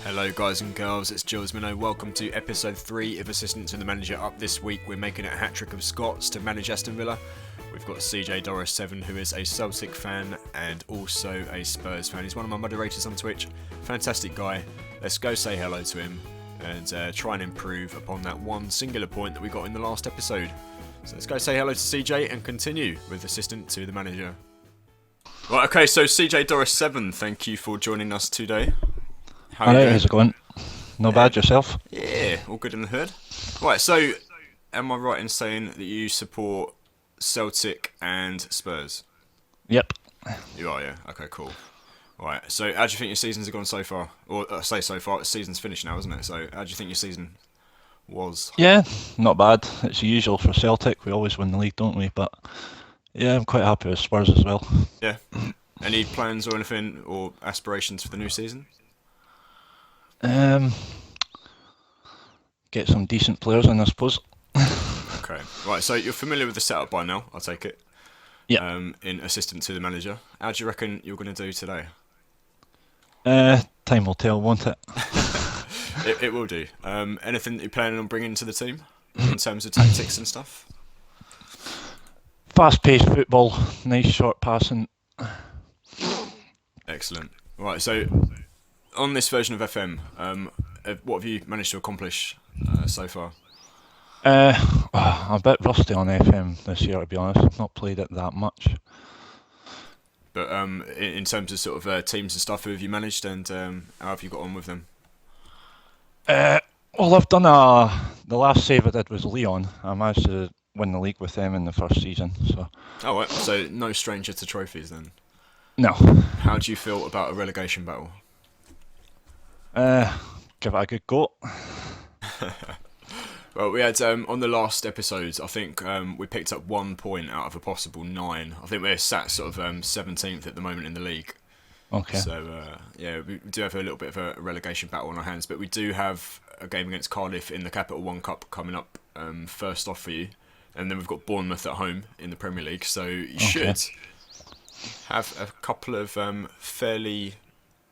Hello guys and girls, it's Jules Minnow. Welcome to episode 3 of Assistant to the Manager. Up this week we're making it a hat-trick of Scots to manage Aston Villa. We've got cjdoris7 who is a Celtic fan and also a Spurs fan. He's one of my moderators on Twitch. Fantastic guy. Let's go say hello to him and try and improve upon that one singular point that we got in the last episode. So let's go say hello to CJ and continue with Assistant to the Manager. Right, okay, so cjdoris7, thank you for joining us today. Alright, how's it going? Not bad, yourself? Yeah, all good in the hood. Right, so am I right in saying that you support Celtic and Spurs? Yep. You are, yeah. Okay, cool. Right, so how do you think your seasons have gone so far? Or I say so far, the season's finished now, isn't it? So how do you think your season was? Yeah, not bad. It's the usual for Celtic. We always win the league, don't we? But yeah, I'm quite happy with Spurs as well. Yeah. Any plans or anything or aspirations for the new season? Get some decent players in, I suppose. Okay. Right, so you're familiar with the setup by now, I'll take it. Yeah. In Assistant to the Manager. How do you reckon you're going to do today? Time will tell, won't it? It will do. Anything that you're planning on bringing to the team in terms of tactics and stuff? Fast-paced football, nice short passing. Excellent. Right, so on this version of FM, what have you managed to accomplish so far? I'm a bit rusty on FM this year, to be honest. I've not played it that much. But in terms of sort of teams and stuff, who have you managed and how have you got on with them? Well, I've done the last save I did was Leon. I managed to win the league with them in the first season. So. Oh, right. So no stranger to trophies then? No. How do you feel about a relegation battle? Give it a good go. Well, we had on the last episodes, I think we picked up 1 point out of a possible 9. I think we're sat sort of 17th at the moment in the league. Okay. So yeah, we do have a little bit of a relegation battle on our hands, but we do have a game against Cardiff in the Capital One Cup coming up first off for you, and then we've got Bournemouth at home in the Premier League. So you should have a couple of fairly,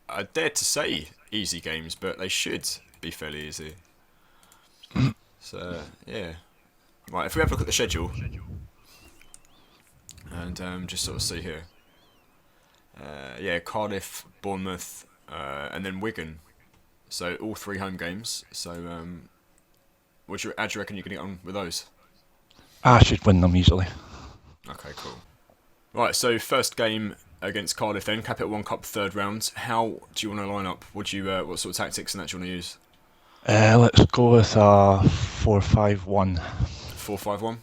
I dare to say, easy games, but they should be fairly easy. So yeah, right. If we have a look at the schedule and just sort of see here, yeah, Cardiff, Bournemouth, and then Wigan. So all 3 home games. So how do you reckon you can get on with those? I should win them easily. Okay, cool. Right, so first game against Cardiff then, Capital One Cup 3rd round. How do you want to line up? What sort of tactics and that do you want to use? Let's go with 4-5-1. 4-5-1.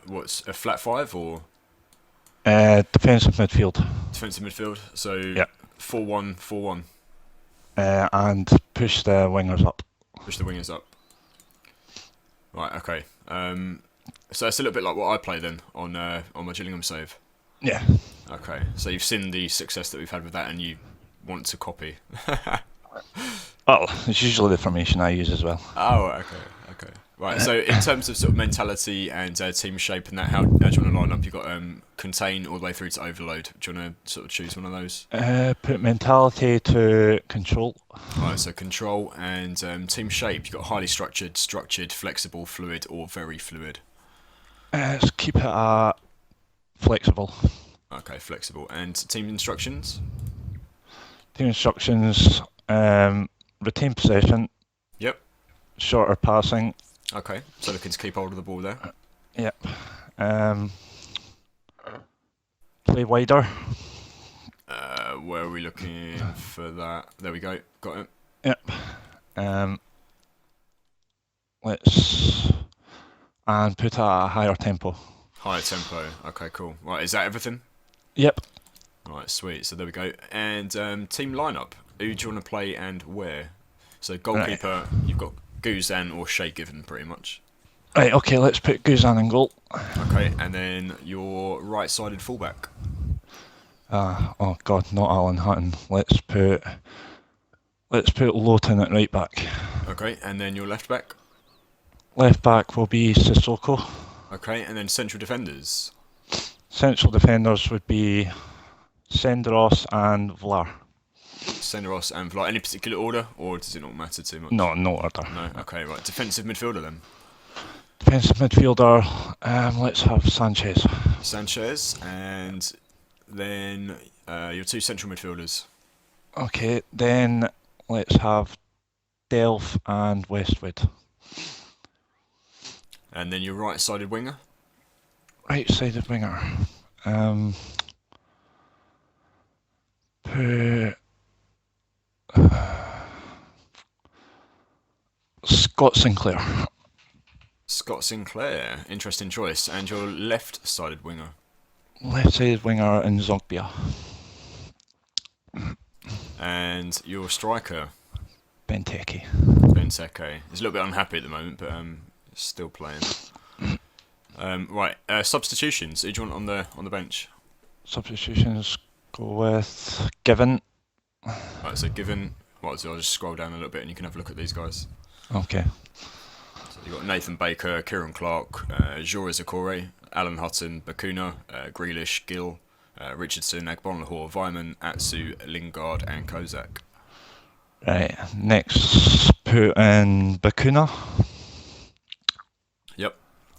What's a flat 5 or? Defensive midfield. Defensive midfield. So 4-1-4-1. And push the wingers up. Push the wingers up. Right. Okay. So it's a little bit like what I play then on my Gillingham save. Yeah. Okay. So you've seen the success that we've had with that, and you want to copy. Well, it's usually the formation I use as well. Oh, okay. Right, so in terms of sort of mentality and team shape and that, how do you want to line up? You've got contain all the way through to overload. Do you want to sort of choose one of those? Put mentality to control. Right, so control and team shape. You've got highly structured, flexible, fluid, or very fluid. Let's keep it flexible. Okay, flexible. And team instructions? Team instructions, retain possession. Yep. Shorter passing. Okay, so looking to keep hold of the ball there. Yep. Play wider. Where are we looking for that? There we go. Got it. Yep. Let's and put a higher tempo. Higher tempo. Okay, cool. Right, is that everything? Yep. Right, sweet. So there we go. And team lineup. Who do you want to play and where? So goalkeeper, you've got Guzan or Shea Given, pretty much. Right. Okay. Let's put Guzan in goal. Okay, and then your right-sided fullback. Oh God, not Alan Hutton. Let's put Lowton at right back. Okay, and then your left back. Left back will be Sissoko. Okay, and then central defenders. Central defenders would be Senderos and Vlar. Senderos and Vlaar. Any particular order, or does it not matter too much? No, no order. No. Okay, right. Defensive midfielder then. Defensive midfielder. Let's have Sanchez. Sanchez, and then your 2 central midfielders. Okay, then let's have Delph and Westwood. And then your right-sided winger. Right-sided winger. Scott Sinclair. Scott Sinclair, interesting choice. And your left-sided winger. Left-sided winger in Zogbia. And your striker. Benteke. Benteke. He's a little bit unhappy at the moment, but still playing. Right, substitutions. Who do you want on the bench? Substitutions go with Given. Right, so given what I'll do, I'll just scroll down a little bit and you can have a look at these guys. Okay. So you've got Nathan Baker, Kieran Clark, Joris Okore, Alan Hutton, Bakuna, Grealish, Gill, Richardson, Agbonlahor, Vyman, Atsu, Lingard, and Kozak. Right, next put in Bakuna. Yep.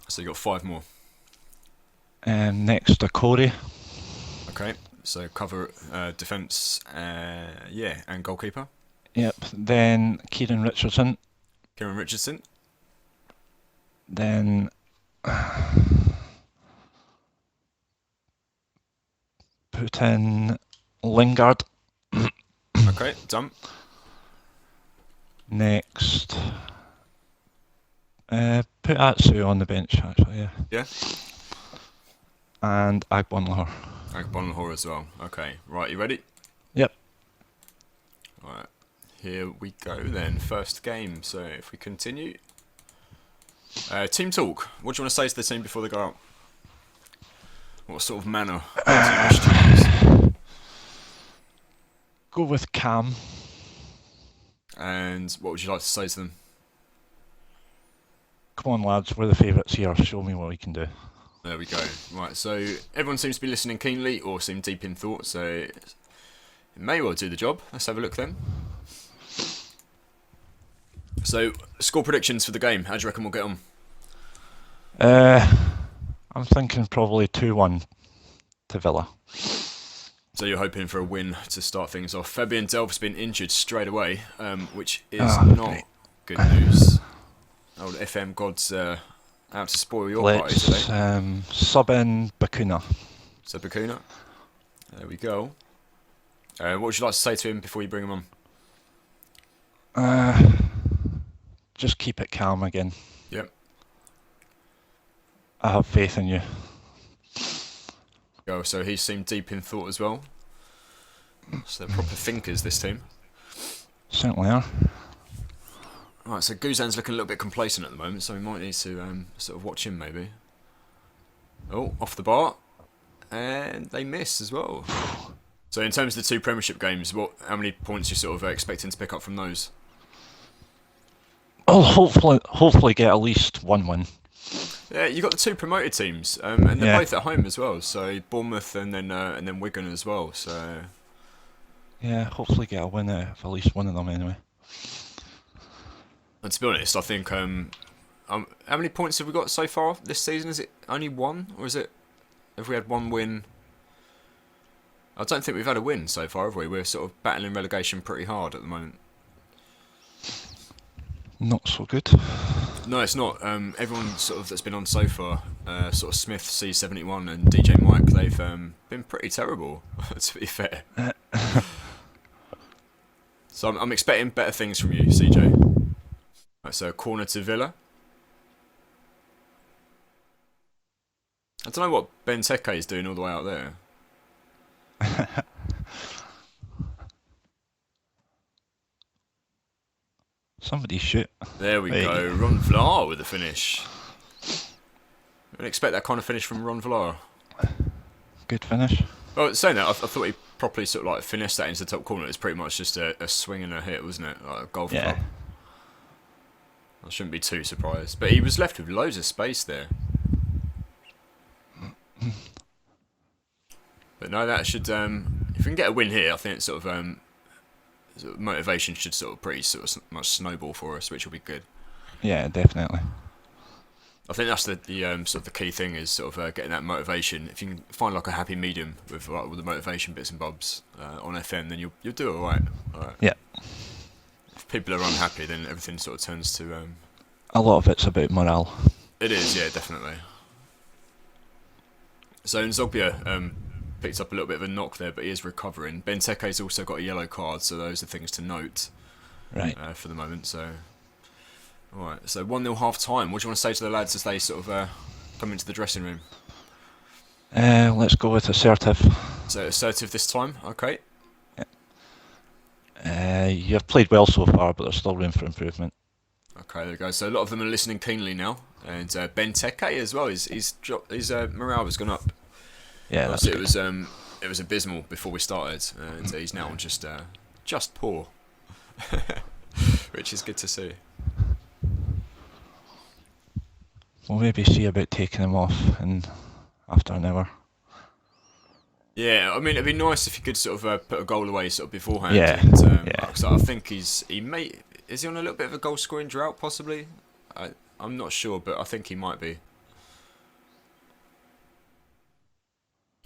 So you got 5 more. And next Okore. Okay. So cover, defence, yeah, and goalkeeper. Yep. Then Kieran Richardson. Kieran Richardson. Then put in Lingard. Okay, done. Next, put Atsu on the bench actually. Yeah. Yeah. And Agbonlahor. Agbonlahor as well. Okay. Right, you ready? Yep. Right. Here we go then. First game. So if we continue. Team talk. What do you want to say to the team before they go out? What sort of manner do you wish to use? Go with Cam. And what would you like to say to them? Come on lads, we're the favourites here. Show me what we can do. There we go. Right, so everyone seems to be listening keenly or seem deep in thought, so it may well do the job. Let's have a look then. So, score predictions for the game. How do you reckon we'll get on? I'm thinking probably 2-1 to Villa. So you're hoping for a win to start things off. Fabian Delph's been injured straight away, which is not good news. Old FM gods out to spoil your party today. Let's sub in Bakuna. So Bakuna. There we go. What would you like to say to him before you bring him on? Just keep it calm again. Yep. I have faith in you. Go. So he seemed deep in thought as well. So they're proper thinkers, this team. Certainly are. Right, so Guzan's looking a little bit complacent at the moment, so we might need to sort of watch him maybe. Oh, off the bar. And they miss as well. So in terms of the 2 Premiership games, how many points are you sort of expecting to pick up from those? I'll hopefully get at least 1 win. Yeah, you got the 2 promoted teams, and they're both at home as well. So Bournemouth and then Wigan as well. So yeah, hopefully get a win out of at least one of them anyway. And to be honest, I think how many points have we got so far this season? Is it only 1, or have we had 1 win? I don't think we've had a win so far, have we? We're sort of battling relegation pretty hard at the moment. Not so good. No, it's not. Everyone sort of that's been on so far, sort of Smith, C71 and DJ Mike, they've been pretty terrible, to be fair. So I'm expecting better things from you, CJ. Right, so corner to Villa. I don't know what Benteke is doing all the way out there. Somebody shoot. There we go. Ron Vlaar with the finish. I didn't expect that kind of finish from Ron Vlaar. Good finish. Well, saying that, I thought he properly sort of like finished that into the top corner. It's pretty much just a swing and a hit, wasn't it? Like a golf club. I shouldn't be too surprised. But he was left with loads of space there. But no, that should... if we can get a win here, I think it's sort of... sort of motivation should sort of pretty sort of much snowball for us, which will be good. Yeah, definitely. I think that's the sort of the key thing is sort of getting that motivation. If you can find like a happy medium with like, all the motivation bits and bobs on FM, then you'll do all right. Yeah. If people are unhappy, then everything sort of turns to. A lot of it's about morale. It is, yeah, definitely. So Nzogbia picked up a little bit of a knock there, but he is recovering. Benteke's also got a yellow card, so those are things to note. Right. For the moment, so. Alright, so 1-0 half time. What do you want to say to the lads as they sort of come into the dressing room? Let's go with assertive. So assertive this time, okay. You've played well so far, but there's still room for improvement. Okay, there we go. So a lot of them are listening keenly now, and Benteke as well. His morale has gone up. Yeah, that's it was abysmal before we started, and he's now just poor, which is good to see. We'll maybe see about taking him off after an hour. Yeah, I mean it'd be nice if you could sort of put a goal away sort of beforehand. Yeah, and, yeah. So I think is he on a little bit of a goal scoring drought possibly? I'm not sure, but I think he might be.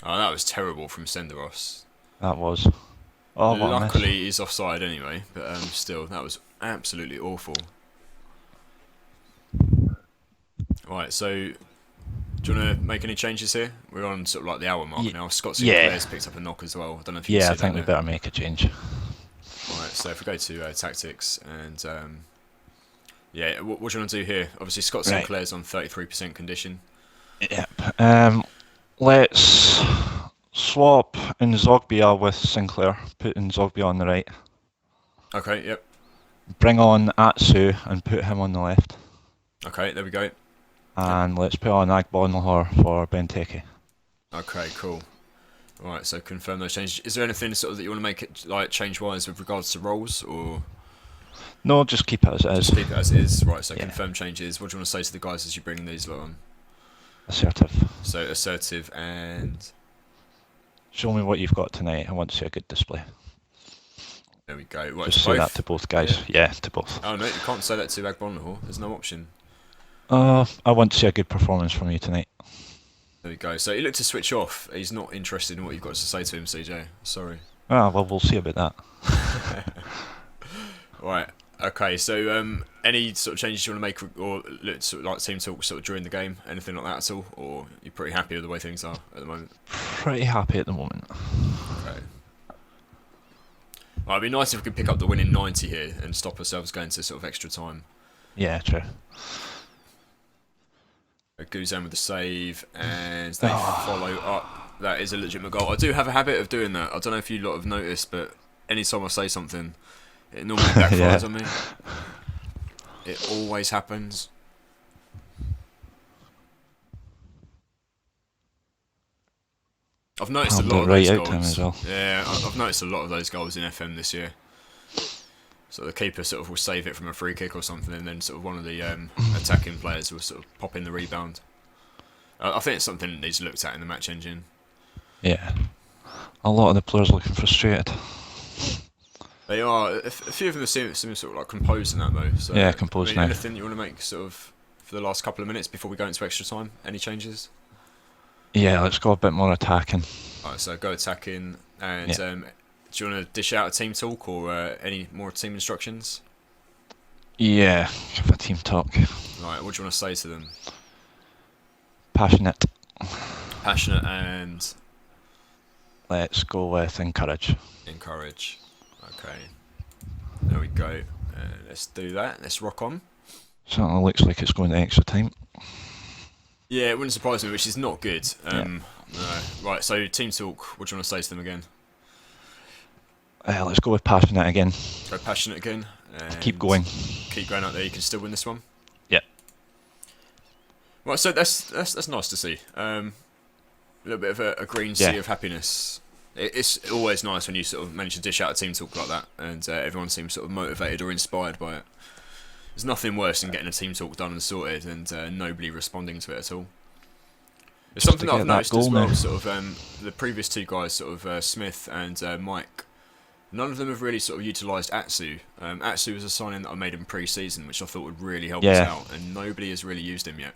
Oh, that was terrible from Senderos. That was. Oh, what a miss. Luckily he's offside anyway, but still that was absolutely awful. Right, so do you want to make any changes here? We're on sort of like the hour mark now. Scott Sinclair's picked up a knock as well. I don't know if you can see I think we better make a change. Right, so if we go to tactics and what do you want to do here? Obviously Scott Sinclair's on 33% condition. Yep. Let's swap Nzogbia with Sinclair. Put Nzogbia on the right. Okay, yep. Bring on Atsu and put him on the left. Okay, there we go. And let's put on Agbonlahor for Benteke. Okay, cool. Alright, so confirm those changes. Is there anything sort of that you want to make it like change-wise with regards to roles, or? No, just keep it as it is. Just keep it as it is. Right, so confirm changes. What do you want to say to the guys as you bring these lot on? Assertive. So assertive and... Show me what you've got tonight. I want to see a good display. There we go. Right, just say that to both guys. Yeah, to both. Oh no, you can't say that to Agbonlahor. There's no option. I want to see a good performance from you tonight. There we go. So he looked to switch off. He's not interested in what you've got to say to him, CJ. Sorry. Well, we'll see about that. Right. Okay. So, any sort of changes you want to make, or sort of like team talk, sort of during the game, anything like that at all, or you're pretty happy with the way things are at the moment? Pretty happy at the moment. Okay. Well, it'd be nice if we could pick up the win in 90 here and stop ourselves going to sort of extra time. Yeah, true. Guzan with the save, and they follow up. That is a legitimate goal. I do have a habit of doing that. I don't know if you lot have noticed, but anytime I say something, it normally backfires on me. It always happens. I've noticed a lot of those goals. As well. Yeah, I've noticed a lot of those goals in FM this year. So the keeper sort of will save it from a free kick or something, and then sort of one of the attacking players will sort of pop in the rebound. I think it's something that needs looked at in the match engine. Yeah. A lot of the players looking frustrated. They are. A few of them seem sort of like composed in that though. So, yeah, composed now. Anything you want to make sort of for the last couple of minutes before we go into extra time? Any changes? Yeah, let's go a bit more attacking. Alright, so go attacking, and do you want to dish out a team talk or any more team instructions? Yeah, give a team talk. Right, what do you want to say to them? Passionate. Passionate and... Let's go with encourage. Encourage. Okay. There we go. Let's do that. Let's rock on. Certainly looks like it's going to extra time. Yeah, it wouldn't surprise me, which is not good. No. Right, so team talk, what do you want to say to them again? Let's go with passionate again. Go passionate again. And keep going. Keep going out there. You can still win this one. Yeah. Right, so that's nice to see. A little bit of a green sea of happiness. It's always nice when you sort of manage to dish out a team talk like that, and everyone seems sort of motivated or inspired by it. There's nothing worse than getting a team talk done and sorted, and nobody responding to it at all. It's something that I've noticed as well. Sort of the previous two guys, sort of Smith and Mike. None of them have really sort of utilised Atsu. Atsu was a signing that I made in pre-season, which I thought would really help us out, and nobody has really used him yet.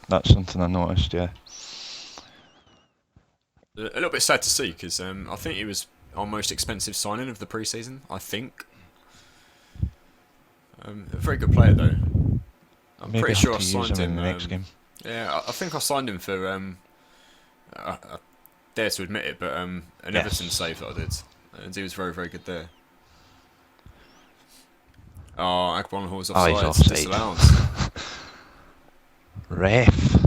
That's something I noticed, yeah. A little bit sad to see, because I think he was our most expensive signing of the pre-season, I think. A very good player, though. I'm Maybe pretty sure I use signed him in the next game. Yeah, I think I signed him for, I dare to admit it, but an Everton save that I did. And he was very, very good there. Oh, Agbonlahor's offside. He's offside. Disallowed. Ref.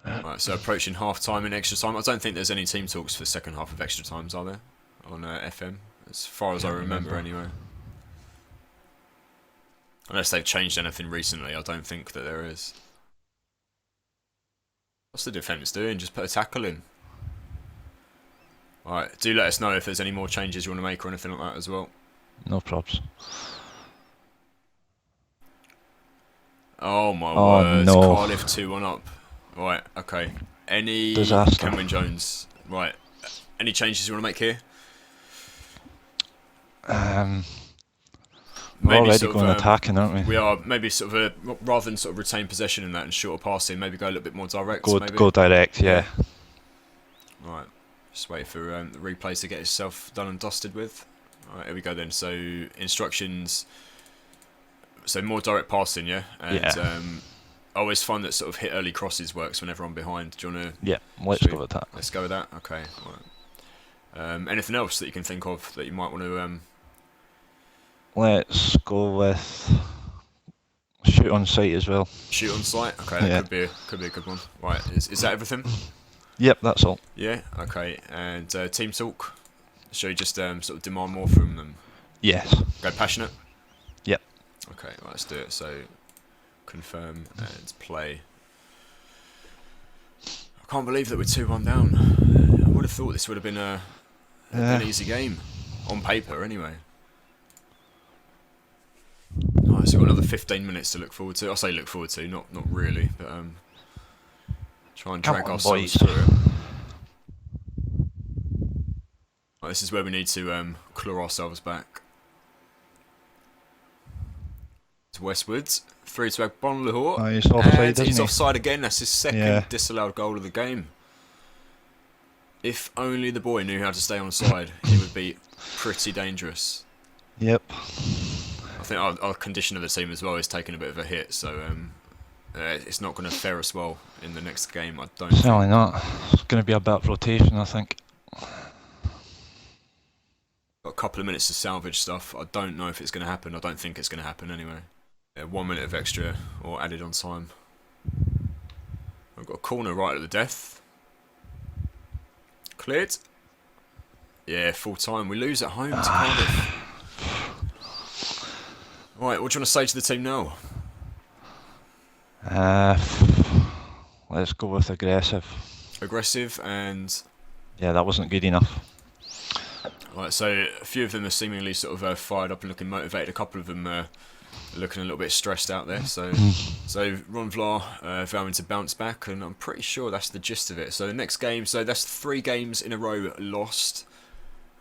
Right, so approaching half time and extra time. I don't think there's any team talks for second half of extra times, are there? On FM, as far as I remember, anyway. Unless they've changed anything recently, I don't think that there is. What's the defence doing? Just put a tackle in. Alright, do let us know if there's any more changes you want to make or anything like that as well. No props. Oh my word, no. Cardiff 2-1 up. Right, okay. Any... Disaster. Cameron Jones. Right. Any changes you want to make here? We're already going attacking, aren't we? We are. Maybe sort of rather than sort of retain possession in that and shorter passing, maybe go a little bit more direct. Go direct, yeah. Right. Just wait for the replay to get itself done and dusted with. Alright, here we go then. So, instructions. So, more direct passing, yeah? And, I always find that sort of hit early crosses works whenever I'm behind. Do you want to... Yeah, let's go with that. Let's go with that? Okay. Right. Anything else that you can think of that you might want to... Let's go with shoot on sight as well. Shoot on sight? Okay, that could be a good one. Right, is that everything? Yep, that's all. Yeah, okay. And team talk? Shall you just sort of demand more from them? Yes. Go passionate? Yep. Okay, right, let's do it. So, confirm and play. I can't believe that we're 2-1 down. I would have thought this would have been an easy game. On paper, anyway. Alright, so we've got another 15 minutes to look forward to. I say look forward to, not really, but try and drag ourselves through it. Right, this is where we need to claw ourselves back. To Westwards, 3 to Agbonlahor. He's offside, and he's offside again. That's his second disallowed goal of the game. If only the boy knew how to stay on side, he would be pretty dangerous. Yep. I think our condition of the team as well is taking a bit of a hit, so it's not going to fare us well in the next game, I don't think. Certainly not. It's going to be a bit of rotation, I think. Got a couple of minutes to salvage stuff. I don't know if it's going to happen. I don't think it's going to happen anyway. 1 minute of extra or added on time. We've got a corner right at the death. Cleared. Yeah, full time. We lose at home to Cardiff. Right, what do you want to say to the team now? Let's go with aggressive. Aggressive and... Yeah, that wasn't good enough. Right, so a few of them are seemingly sort of fired up and looking motivated. A couple of them are looking a little bit stressed out there. So Ron Vlaar vowing to bounce back, and I'm pretty sure that's the gist of it. So the next game, so that's 3 games in a row lost.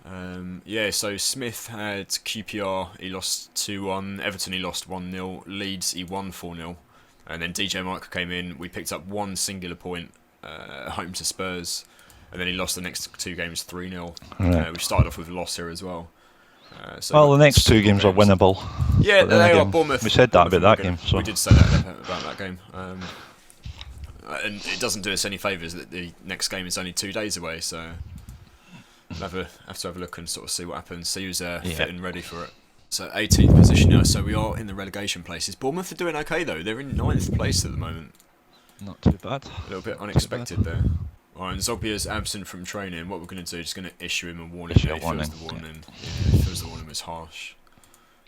So Smith had QPR, he lost 2-1, Everton he lost 1-0, Leeds he won 4-0, and then DJ Mike came in, we picked up 1 singular point home to Spurs, and then he lost the next 2 games 3-0. Right. We started off with a loss here as well. Well, the next 2 games are winnable. Yeah, they are. Bournemouth. We said that about that game. So. We did say that about that game. And it doesn't do us any favours that the next game is only 2 days away, so... We'll have to have a look and sort of see what happens. See who's fit and ready for it. So 18th position now. So we are in the relegation places. Bournemouth are doing okay though. They're in 9th place at the moment. Not too bad. A little bit unexpected there. Right, and Zogbia's absent from training. What we're going to do is just going to issue him a warning. Issue a warning. He feels the warning was harsh.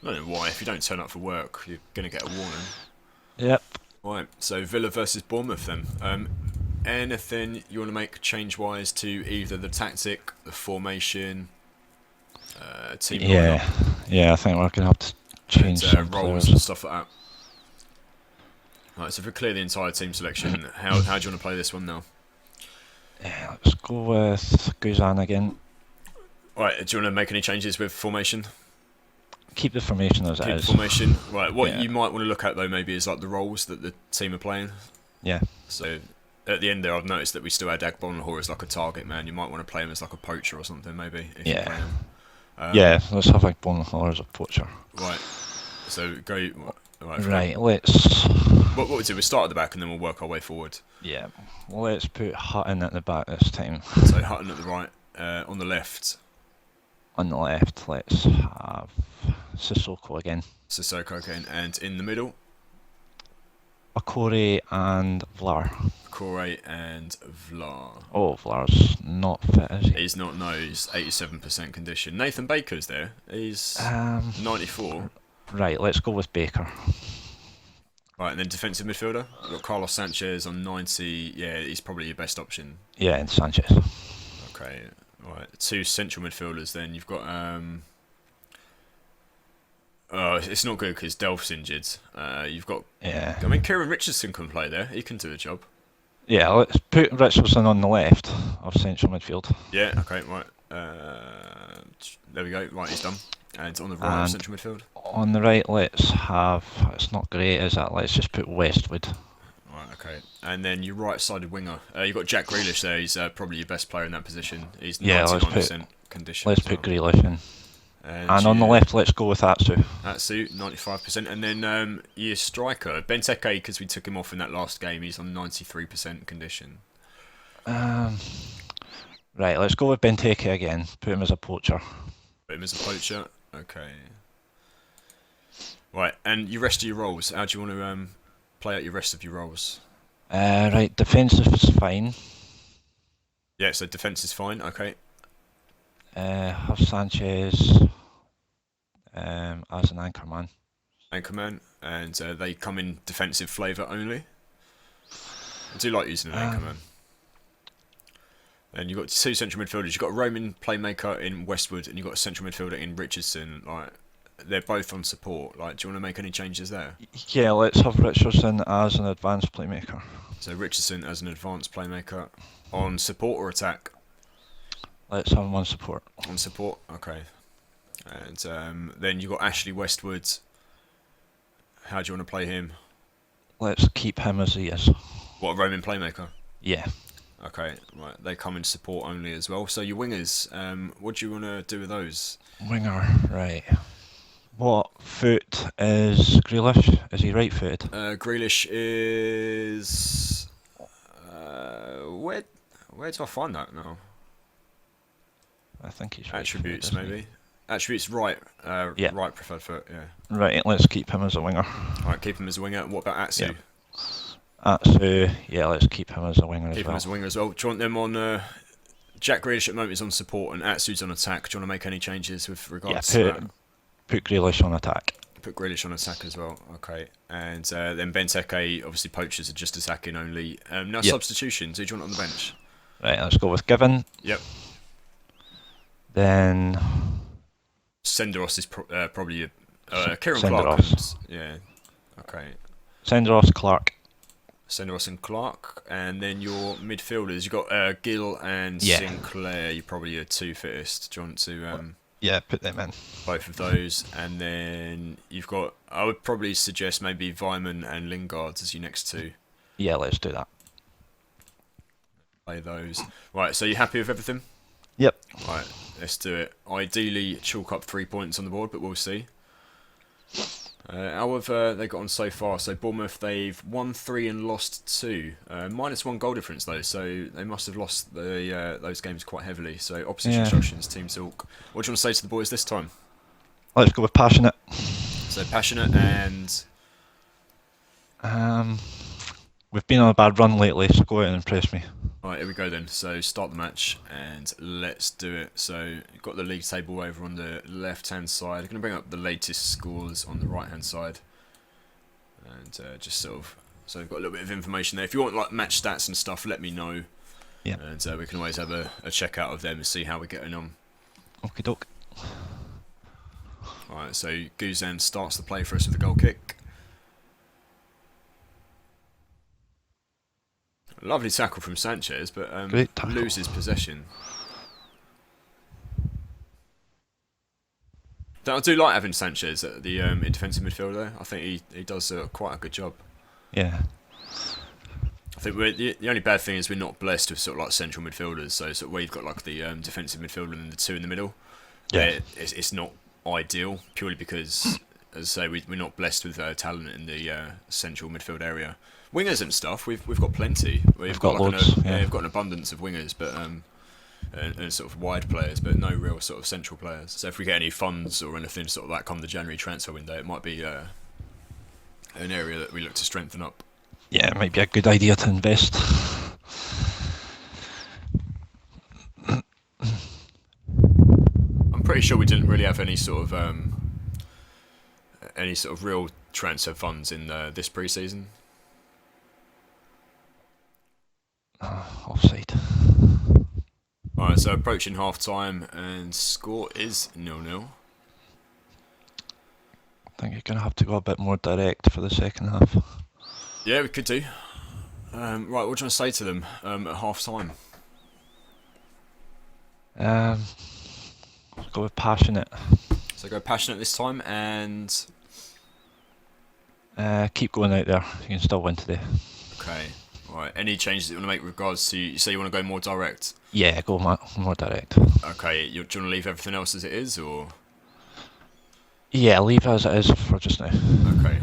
I don't know why. If you don't turn up for work, you're going to get a warning. Yep. Right. So Villa versus Bournemouth then. Anything you want to make change-wise to either the tactic, the formation, team lineup? Yeah, I think we're going to have to change some roles and stuff like that. Right, so if we clear the entire team selection, how do you want to play this one now? Yeah, let's go with Guzan again. Right, do you want to make any changes with formation? Keep the formation as it Keep is. formation. Right, what Yeah. you might want to look at though maybe is like the roles that the team are playing. Yeah. So at the end there, I've noticed that we still had Agbonlahor as like a target man. You might want to play him as like a poacher or something, maybe. If you play him. Yeah, let's have Agbonlahor as a poacher. Right. So go. Right, let's. What we'll do, we'll start at the back and then we'll work our way forward. Yeah, let's put Hutton at the back this time. So Hutton at the right, on the left. On the left, let's have Sissoko again. Sissoko again, and in the middle. Akore and Vlar. Akore and Vlar. Oh, Vlar's not fit, is he? He's not, no, he's 87% condition. Nathan Baker's there, he's 94. Right, let's go with Baker. Right, and then defensive midfielder. We've got Carlos Sanchez on 90. Yeah, he's probably your best option. Yeah, and Sanchez. Okay, right. 2 central midfielders then. You've got... it's not good because Delph's injured. You've got... Yeah. I mean, Kieran Richardson can play there. He can do the job. Yeah, let's put Richardson on the left of central midfield. Yeah, okay, right. There we go. Right, he's done. And on the right of central midfield. On the right, let's have... It's not great, is it? Let's just put Westwood. Right, okay. And then your right-sided winger. You've got Jack Grealish there. He's probably your best player in that position. He's 99% condition. Let's put Grealish in. And on the left, let's go with Atsu. Atsu, 95%. And then your striker, Benteke, because we took him off in that last game, he's on 93% condition. Right, let's go with Benteke again. Put him as a poacher. Put him as a poacher. Okay. Right, and your rest of your roles. How do you want to play out your rest of your roles? Right, defensive is fine. Yeah, so defence is fine. Okay. Have Sanchez as an anchorman. Anchorman, and they come in defensive flavour only. I do like using an anchorman. And you've got 2 central midfielders. You've got a Roman playmaker in Westwood, and you've got a central midfielder in Richardson. Like, they're both on support. Like, do you want to make any changes there? Yeah, let's have Richardson as an advanced playmaker. So Richardson as an advanced playmaker on support or attack? Let's have him on support. On support, okay. And then you've got Ashley Westwood. How do you want to play him? Let's keep him as he is. What, a Roman playmaker? Yeah. Okay, right. They come in support only as well. So your wingers, what do you want to do with those? Winger, right. What foot is Grealish? Is he right footed? Grealish is... where do I find that now? I think he's right Attributes, footed, maybe. Attributes, right. Yeah. Right preferred foot, yeah. Right, let's keep him as a winger. Alright, keep him as a winger. What about Atsu? Yeah. Atsu, yeah, let's keep him as a winger Keep as well. him as a winger as well. Do you want them on... Jack Grealish at the moment is on support and Atsu's on attack. Do you want to make any changes with regards to that? Put Grealish on attack. Put Grealish on attack as well. Okay. And then Benteke, obviously poachers are just attacking only. Now substitutions. Who do you want on the bench? Right, let's go with Given. Yep. Then... Senderos is probably Kieran Senderos. Clark. Yeah. Okay. Senderos, Clark. Senderos and Clark. And then your midfielders, you've got Gill and Sinclair. You're probably your 2 fittest. Do you want to... yeah, put them in. Both of those. And then you've got... I would probably suggest maybe Vyman and Lingard as your next 2. Yeah, let's do that. Play those. Right, so you happy with everything? Yep. Right, let's do it. Ideally, chalk up 3 points on the board, but we'll see. How have they got on so far? So Bournemouth, they've won 3 and lost 2. -1 goal difference though, so they must have lost those games quite heavily. So opposition instructions, team talk. What do you want to say to the boys this time? Let's go with passionate. So passionate and... we've been on a bad run lately, so go out and impress me. Right, here we go then. So start the match and let's do it. So you've got the league table over on the left-hand side. I'm going to bring up the latest scores on the right-hand side. And just sort of... So we've got a little bit of information there. If you want like match stats and stuff, let me know. Yeah. And we can always have a check out of them and see how we're getting on. Okie doke. Alright, so Guzan starts the play for us with a goal kick. Lovely tackle from Sanchez, but Great tackle. loses possession. I do like having Sanchez at the in defensive midfield there. I think he does quite a good job. Yeah. I think the only bad thing is we're not blessed with sort of like central midfielders. So sort of where you've got like the defensive midfielder and the two in the middle. Yeah. It's not ideal purely because, as I say, we're not blessed with talent in the central midfield area. Wingers and stuff, we've got plenty. We've got like loads. we've got an abundance of wingers, but and sort of wide players, but no real sort of central players. So if we get any funds or anything sort of like come the January transfer window, it might be an area that we look to strengthen up. Yeah, it might be a good idea to invest. I'm pretty sure we didn't really have any sort of real transfer funds in this pre-season. Offside. Alright, so approaching half time and score is 0-0. I think you're going to have to go a bit more direct for the second half. Yeah, we could do. Right, what do you want to say to them at half time? Let's go with passionate. So go passionate this time and keep going out there. You can still win today. okay. Right. Any changes that you want to make with regards to? You say you want to go more direct. Yeah, go more direct. Okay. Do you want to leave everything else as it is, or? Yeah, leave it as it is for just now. Okay.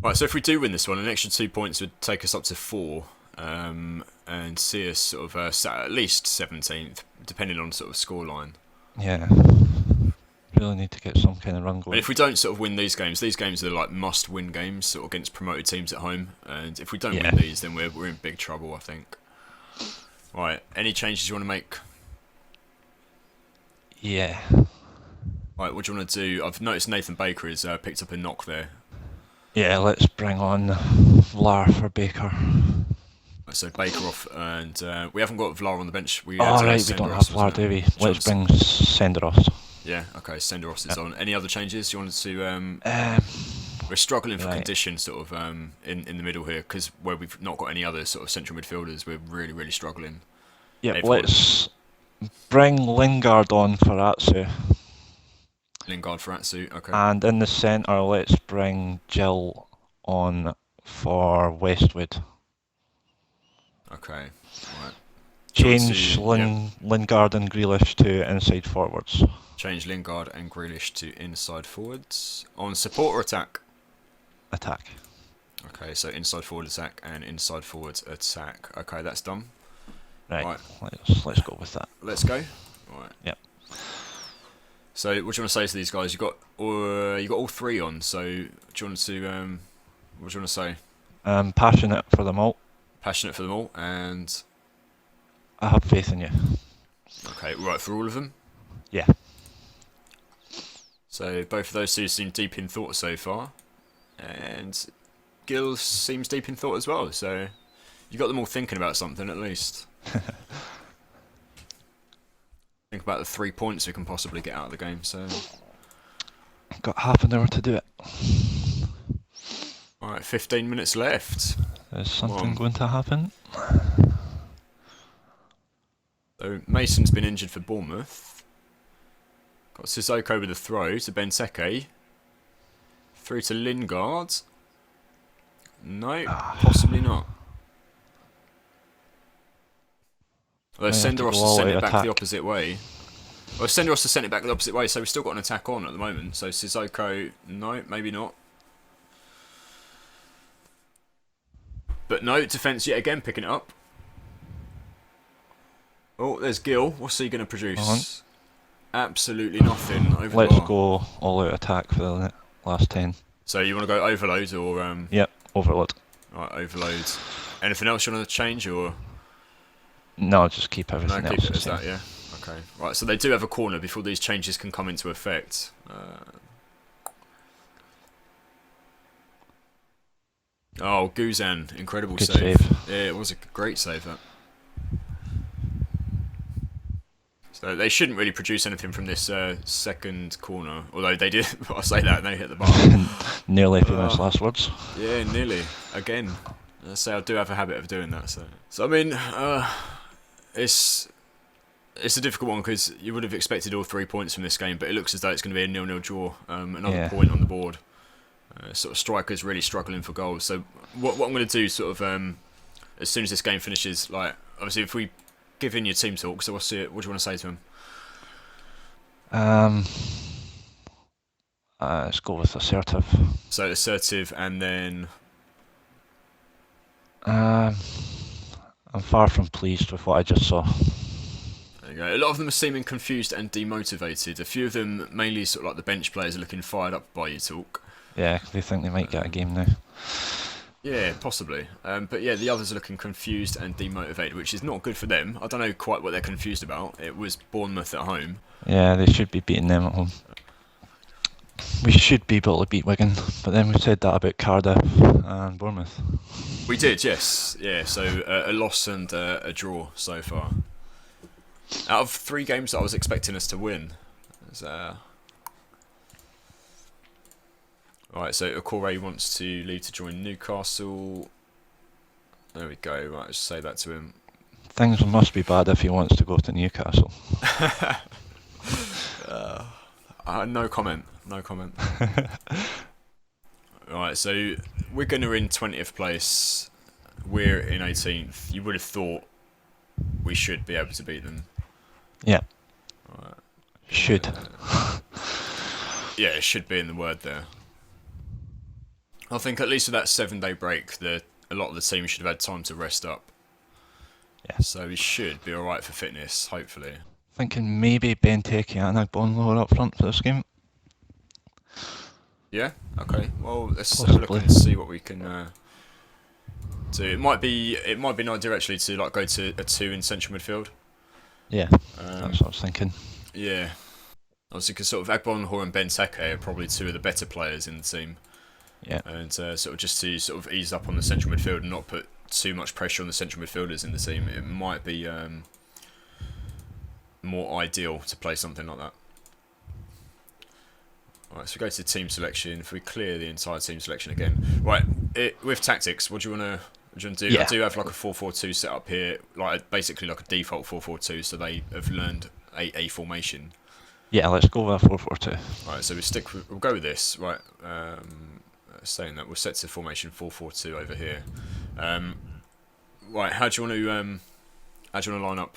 Right. So if we do win this one, an extra 2 points would take us up to 4, and see us sort of sat at least 17th, depending on sort of scoreline. Yeah. Really need to get some kind of run going. And if we don't sort of win these games are like must-win games, sort of against promoted teams at home. And if we don't win these, then we're in big trouble, I think. Right, any changes you want to make? Yeah. Right, what do you want to do? I've noticed Nathan Baker has picked up a knock there. Yeah, let's bring on Vlar for Baker. So Baker off, and we haven't got Vlar on the bench. We don't have Vlar, do we? Let's bring Senderos. Yeah, okay, Senderos is on. Any other changes you wanted to... we're struggling for condition sort of in the middle here, because where we've not got any other sort of central midfielders, we're really, really struggling. Yeah, let's bring Lingard on for Atsu. Lingard for Atsu, okay. And in the centre, let's bring Jill on for Westwood. Okay, right. Change Lingard and Grealish to inside forwards. Change Lingard and Grealish to inside forwards. On support or attack? Attack. Okay, so inside forward attack and inside forwards attack. Okay, that's done. Right. Let's go with that. Let's go. Right. Yep. So, what do you want to say to these guys? You got all three on. So, do you want to? What do you want to say? Passionate for them all. Passionate for them all, and I have faith in you. Okay, right, for all of them? Yeah. So both of those two seem deep in thought so far, and Gil seems deep in thought as well, so you got them all thinking about something at least. Think about the 3 points we can possibly get out of the game, so... Got half an hour to do it. Alright, 15 minutes left. Is something going to happen? So Mason's been injured for Bournemouth. Got Sissoko with a throw to Benteke. Through to Lingard. No, possibly not. Although Senderos has sent it back the opposite way. Well, Senderos has sent it back the opposite way, so we've still got an attack on at the moment. So Sissoko, no, maybe not. But no, defence yet again picking it up. Oh, there's Gil. What's he going to produce? Absolutely nothing. Let's go all-out attack for the last 10. So you want to go overload or... Yep, overload. Right, overload. Anything else you want to change or...? No, just keep everything else keep it the as same. that, yeah. Okay. Right, so they do have a corner before these changes can come into effect. Oh, Guzan, incredible Good save. save. Yeah, it was a great save, that. So they shouldn't really produce anything from this second corner, although they did. I say that and they hit the bar. Nearly famous last words. Yeah, nearly again. I say I do have a habit of doing that. So I mean, it's it's a difficult one because you would have expected all 3 points from this game, but it looks as though it's going to be a 0-0 draw. Another point on the board. Sort of strikers really struggling for goals. So what I'm going to do, sort of, as soon as this game finishes, like obviously if we give in your team talk, so what do you want to say to him? Let's go with assertive. So assertive, and then I'm far from pleased with what I just saw. there you go. A lot of them are seeming confused and demotivated. A few of them, mainly sort of like the bench players, are looking fired up by your talk. Yeah, they think they might get a game now. Yeah, possibly. But yeah, the others are looking confused and demotivated, which is not good for them. I don't know quite what they're confused about. It was Bournemouth at home. Yeah, they should be beating them at home. We should be able to beat Wigan, but then we said that about Cardiff and Bournemouth. We did, yes. Yeah, so a loss and a draw so far. Out of 3 games that I was expecting us to win. Right, so Okore wants to leave to join Newcastle. There we go. Right, let's say that to him. Things must be bad if he wants to go to Newcastle. No comment. No comment. Right, so Wigan are in 20th place. We're in 18th. You would have thought we should be able to beat them. Yeah. Right. Should. Yeah, it should be in the word there. I think at least with that 7-day break, a lot of the team should have had time to rest up. Yeah. So we should be alright for fitness, hopefully. Thinking maybe Benteke and Agbonlahor up front for this game. Yeah? Okay. Well, let's Possibly. have a look and see what we can do. It might be an idea actually to like go to a 2 in central midfield. Yeah, that's what I was thinking. Yeah. Obviously, because sort of Agbonlahor and Benteke are probably 2 of the better players in the team. Yeah. And sort of just to sort of ease up on the central midfield and not put too much pressure on the central midfielders in the team, it might be more ideal to play something like that. Alright, so we go to team selection. If we clear the entire team selection again. Right, with tactics, what do you want to do? Yeah. I do have like a 4-4-2 set up here, like basically like a default 4-4-2, so they have learned a formation. Yeah, let's go with a 4-4-2. Right, so we'll go with this. Right, saying that we'll set to formation 4-4-2 over here. Right, how do you want to line up?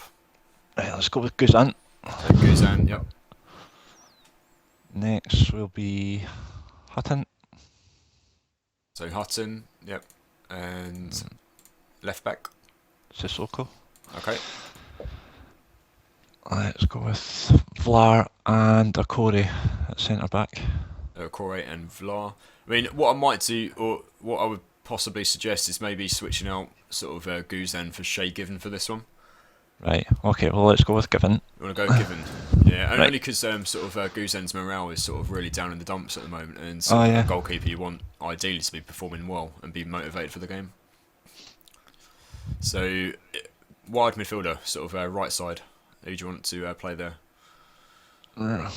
Right, let's go with Guzan. Guzan, yep. Next will be Hutton. So Hutton, yep, and left back. Sissoko. Okay. Let's go with Vlar and Okore at centre back. Okore and Vlar. I mean, what I might do, or what I would possibly suggest, is maybe switching out sort of Guzan for Shay Given for this one. Right. Okay. Well, let's go with Given. You want to go Given? Yeah, Right. only because sort of Guzan's morale is sort of really down in the dumps at the moment, and Yeah. the goalkeeper you want ideally to be performing well and be motivated for the game. So, wide midfielder, sort of right side. Who do you want to play there? Right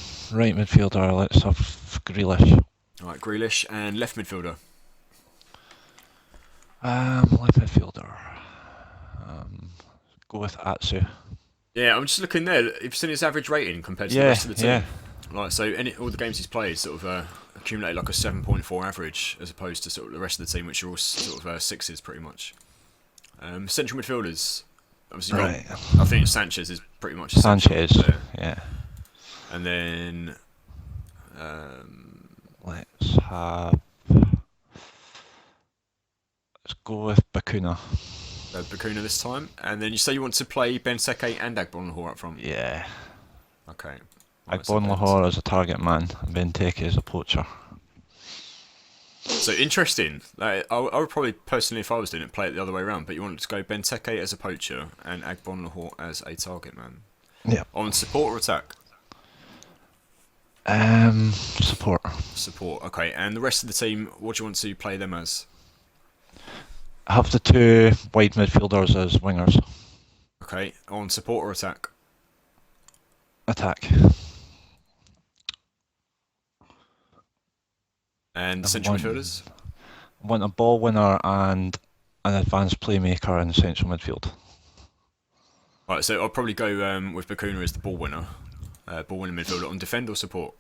midfielder. Let's have Grealish. Alright, Grealish, and left midfielder. Left midfielder. Go with Atsu. Yeah, I'm just looking there. You've seen his average rating compared to the Yeah, rest of the team. yeah. Like, so all the games he's played sort of accumulated like a 7.4 average, as opposed to sort of the rest of the team, which are all sort of 6s pretty much. Central midfielders, obviously, Right. I think Sanchez is pretty much essential Sanchez. there. Yeah. And then Let's go with Bakuna. Bakuna this time. And then you say you want to play Benteke and Agbonlahor up front. Yeah. Okay. Right, so Agbonlahor is a target man, and Benteke is a poacher. So interesting. I would probably personally, if I was doing it, play it the other way around. But you want to go Benteke as a poacher and Agbonlahor as a target man. Yeah. On support or attack? Support. Support. Okay. And the rest of the team, what do you want to play them as? Have the 2 wide midfielders as wingers. Okay. On support or attack? Attack. And central midfielders? Want a ball winner and an advanced playmaker in central midfield. Right, so I'll probably go with Bacuna as the ball winner. Ball winning midfielder on defend or support?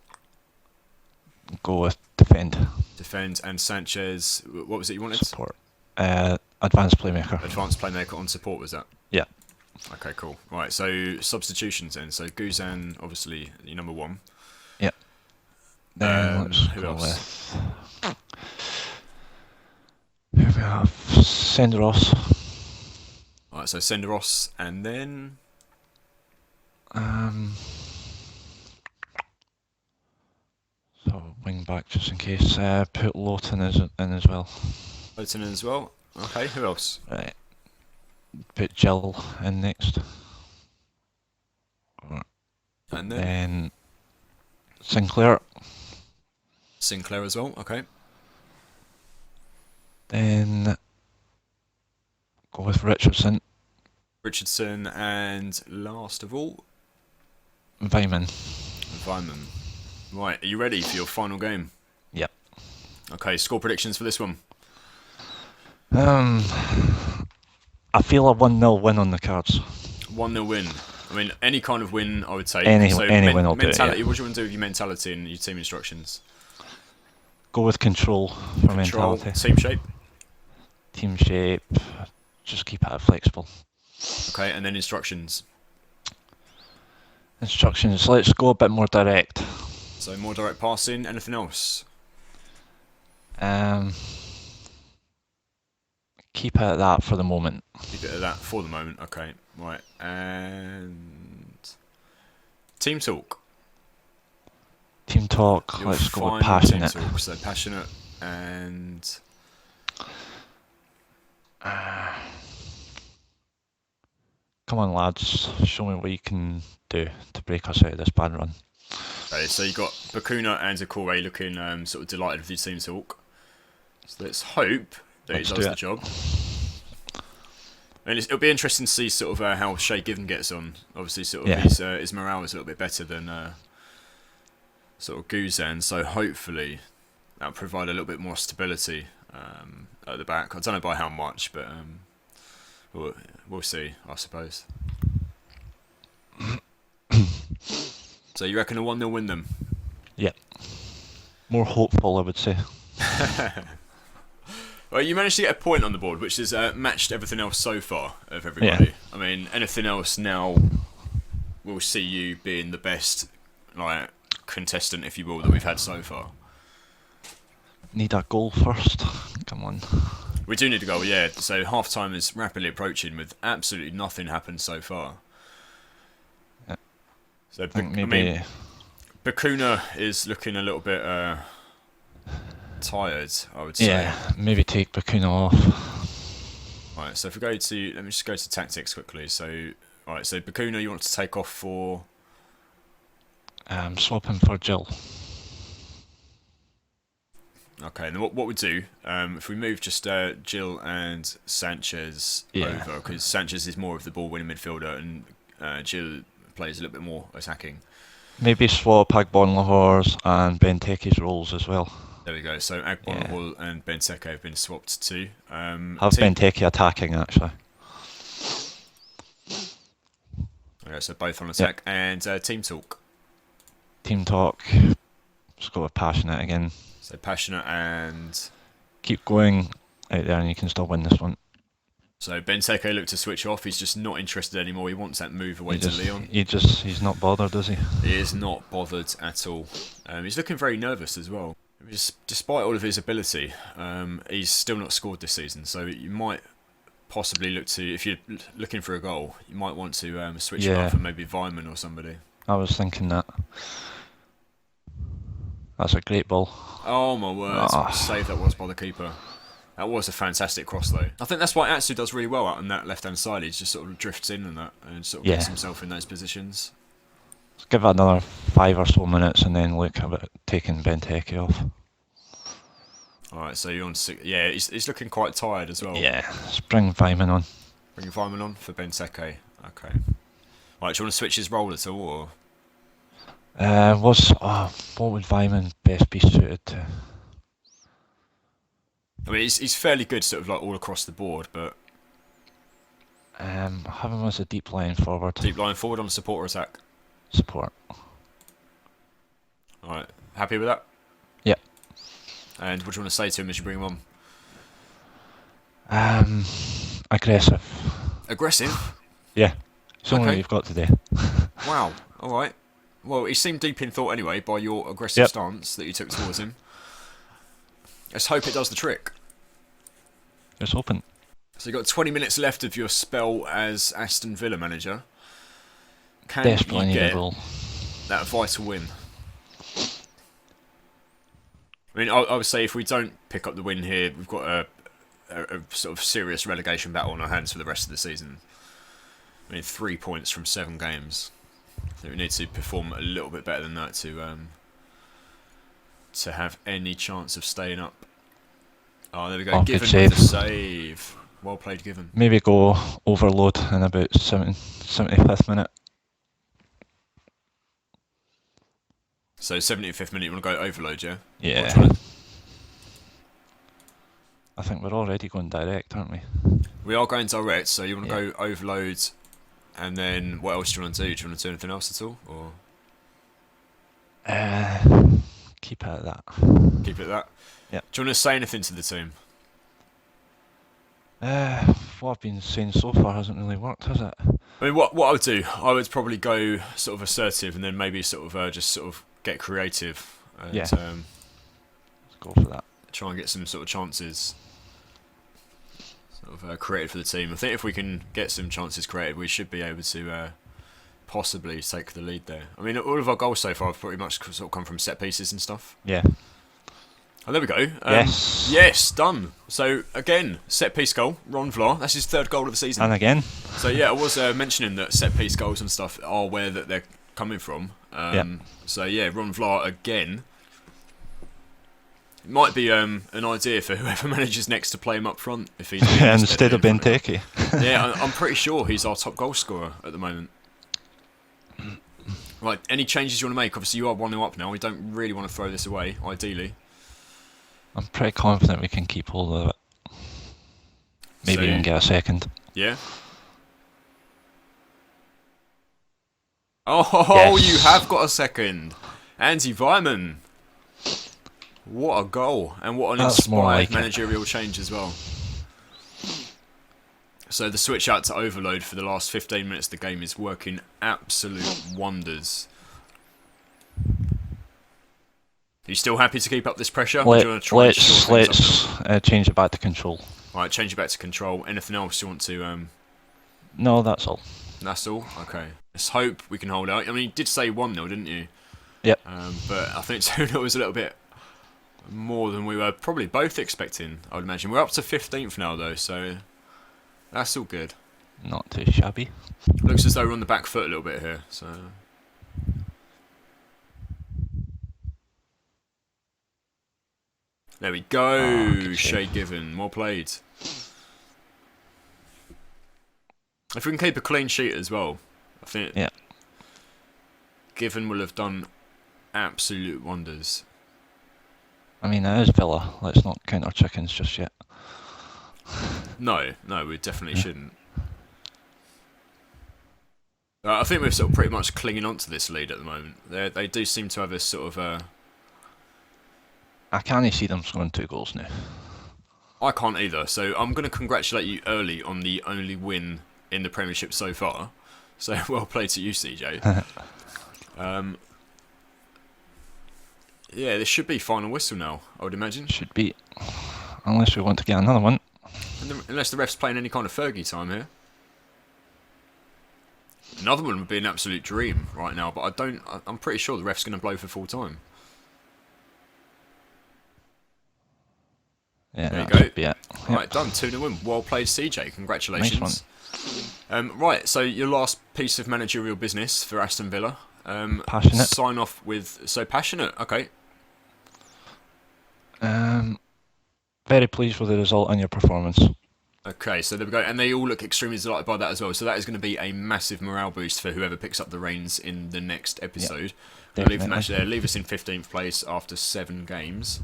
Go with defend. Defend, and Sanchez, what was it you wanted? Support. Advanced playmaker. Advanced playmaker on support, was that? Yeah. Okay, cool. Right, so substitutions then. So Guzan, obviously, your number one. Yeah. Then let's who go else? with... Here we have Senderos. Right, so Senderos, and then... So wing back just in case. Put Lawton in as well. Lawton in as well. Okay, who else? Right. Put Jill in next. And then Sinclair. Sinclair as well, okay. Then go with Richardson. Richardson, and last of all... Vyman. Right, are you ready for your final game? Yep. Okay, score predictions for this one. I feel a 1-0 win on the cards. 1-0 win. I mean, any kind of win, I would take. Any win will do it, yeah. What do you want to do with your mentality and your team instructions? Go with control for mentality. Team shape? Team shape. Just keep it flexible. Okay, and then instructions? Instructions. Let's go a bit more direct. So more direct passing. Anything else? Keep it at that for the moment. Keep it at that for the moment. Okay, right. And team talk. Team talk. Let's go with passionate. Team talk. So passionate and. Come on, lads. Show me what you can do to break us out of this bad run. Okay, so you got Bacuna and Zakore looking sort of delighted with your team talk. So let's hope that he does the job. And it'll be interesting to see sort of how Shay Given gets on. Obviously, sort of his morale is a little bit better than sort of Guzan, so hopefully that'll provide a little bit more stability at the back. I don't know by how much, but we'll see, I suppose. So you reckon a 1-0 win them? Yeah. More hopeful, I would say. Well, you managed to get a point on the board, which has matched everything else so far of everybody. Yeah. I mean, anything else now will see you being the best contestant, if you will, that we've had so far. Need a goal first. Come on. We do need a goal, yeah. So half time is rapidly approaching with absolutely nothing happened so far. Yeah. So Bacuna is looking a little bit tired, I would say. Yeah, maybe take Bacuna off. Right, so if we go to, let me just go to tactics quickly. So, alright, so Bacuna you want to take off for? Swap him for Jill. Okay, and what we do, if we move just Jill and Sanchez over, because Sanchez is more of the ball-winning midfielder and Jill plays a little bit more attacking. Maybe swap Agbonlahor's and Benteke's roles as well. There we go. So Agbonlahor and Benteke have been swapped too. Have Benteke attacking actually. Okay, so both on attack and team talk. Team talk. Let's go with passionate again. So passionate and keep going out there, and you can still win this one. So Benteke looked to switch off. He's just not interested anymore. He wants that move away to Leon. He's not bothered, is he? He is not bothered at all. He's looking very nervous as well. Despite all of his ability, he's still not scored this season. So you might possibly look to, if you're looking for a goal, you might want to switch him up for maybe Vyman or somebody. I was thinking that. That's a great ball. Oh my word! What a save that was by the keeper. That was a fantastic cross though. I think that's why Atsu does really well out on that left hand side. He just sort of drifts in and sort of gets himself in those positions. Let's give it another 5 or so minutes and then look at taking Benteke off. Alright, so you're on 6. Yeah, he's looking quite tired as well. Yeah, let's bring Vyman on. Bring Vyman on for Benteke. Okay. Right, do you want to switch his role at all? Or? What would Vyman best be suited to? I mean, he's fairly good, sort of like all across the board, but have him as a deep line forward. deep line forward on support or attack. Support. All right, happy with that? Yep. And what do you want to say to him as you bring him on? Aggressive. Aggressive? Yeah. It's only Okay. what you've got today. Wow. All right. Well, he seemed deep in thought anyway by your aggressive stance that you took towards him. Let's hope it does the trick. It's open. So you've got 20 minutes left of your spell as Aston Villa manager. Can Desperately you need get a goal. that vital win? I mean, I would say if we don't pick up the win here, we've got a sort of serious relegation battle on our hands for the rest of the season. I mean, 3 points from 7 games. I think we need to perform a little bit better than that to have any chance of staying up. Oh, there we go. Oh, Given good with the save. save. Well played, Given. Maybe go overload in about 75th minute. So 75th minute, you want to go overload, yeah? Yeah. Or I think we're already going direct, aren't we? we are going direct, so you want to go overload, and then what else do you want to do? Do you want to do anything else at all, or Keep it at that. keep it at that? Yeah. Do you want to say anything to the team? What I've been saying so far hasn't really worked, has it? I mean, what I would do, I would probably go sort of assertive, and then maybe sort of just sort of get creative, and Yeah. Let's go for that. try and get some sort of chances sort of created for the team. I think if we can get some chances created, we should be able to possibly take the lead there. I mean, all of our goals so far have pretty much sort of come from set pieces and stuff. Yeah. Oh, there we go. Yes. Yes, done. So, again, set piece goal, Ron Vlaar. That's his 3rd goal of the season. And again. So, yeah, I was mentioning that set piece goals and stuff are where that they're coming from. So, yeah, Ron Vlaar again. It might be an idea for whoever manages next to play him up front. If he's Instead of Benteke. Yeah, I'm pretty sure he's our top goal scorer at the moment. Right, any changes you want to make? Obviously, you are 1-0 up now. We don't really want to throw this away, ideally. I'm pretty confident we can keep hold of it. Maybe even get a second. Yeah. Oh, Yes. you have got a second. Andy Weimann. What a goal. And what an That's more inspired like it. managerial change as well. So the switch out to overload for the last 15 minutes of the game is working absolute wonders. Are you still happy to keep up this pressure? Or do you want to try and shore things up? Let's change it back to control. Right, change it back to control. Anything else you want to... No, that's all. That's all? Okay. Let's hope we can hold out. I mean, you did say 1-0, didn't you? Yep. But I think 2-0 was a little bit more than we were probably both expecting, I would imagine. We're up to 15th now, though, so that's all good. Not too shabby. Looks as though we're on the back foot a little bit here, so... There we go, good Shay save. Given. Well played. If we can keep a clean sheet as well, I think Yeah. Given will have done absolute wonders. I mean, it is Villa. Let's not count our chickens just yet. No, we definitely shouldn't. I think we're sort of pretty much clinging on to this lead at the moment. They do seem to have a sort of... I can't see them scoring 2 goals now. I can't either, so I'm going to congratulate you early on the only win in the Premiership so far. So well played to you, CJ. Yeah, this should be final whistle now, I would imagine. Should be. Unless we want to get another one. Unless the ref's playing any kind of Fergie time here. Another one would be an absolute dream right now, but I'm pretty sure the ref's going to blow for full time. Yeah, There you that go. should be it. Yep. Right, done. 2-0 win. Well played, CJ. Congratulations. Nice Right, so your last piece of managerial business for Aston Villa. Passionate. Sign off with... So passionate. Okay. Very pleased with the result and your performance. Okay, so there we go. And they all look extremely delighted by that as well. So that is going to be a massive morale boost for whoever picks up the reins in the next episode. We'll leave the match there. Leave us in 15th place after 7 games.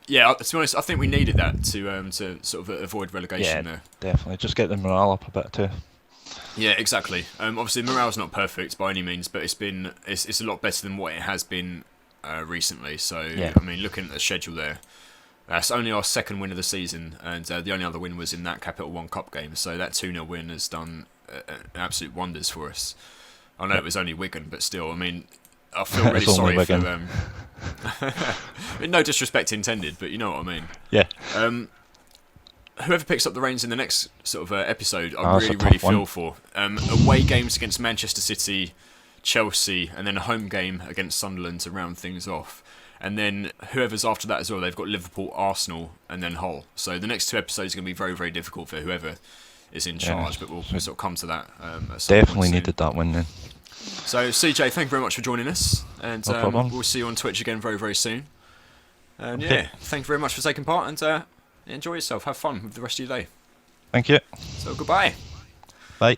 Yeah, to be honest, I think we needed that to sort of avoid relegation there. Definitely. Just get the morale up a bit too. Yeah, exactly. Obviously, morale's not perfect by any means, but it's a lot better than what it has been recently. So, Yeah. I mean, looking at the schedule there, that's only our second win of the season, and the only other win was in that Capital One Cup game. So that 2-0 win has done absolute wonders for us. I know it was only Wigan, but still, I mean, I feel really It's only sorry for Wigan. no disrespect intended, but you know what I mean. Yeah. Whoever picks up the reins in the next sort of episode, I That's a really tough one. feel for. Away games against Manchester City, Chelsea, and then a home game against Sunderland to round things off. And then whoever's after that as well, they've got Liverpool, Arsenal, and then Hull. So the next 2 episodes are going to be very, very difficult for whoever is in charge, but we'll sort of come to that at some Definitely point soon. needed that win then. So, CJ, thank you very much for joining us. And No problem. we'll see you on Twitch again very, very soon. And Okay. yeah, thank you very much for taking part, and enjoy yourself. Have fun with the rest of your day. Thank you. So, goodbye. Bye.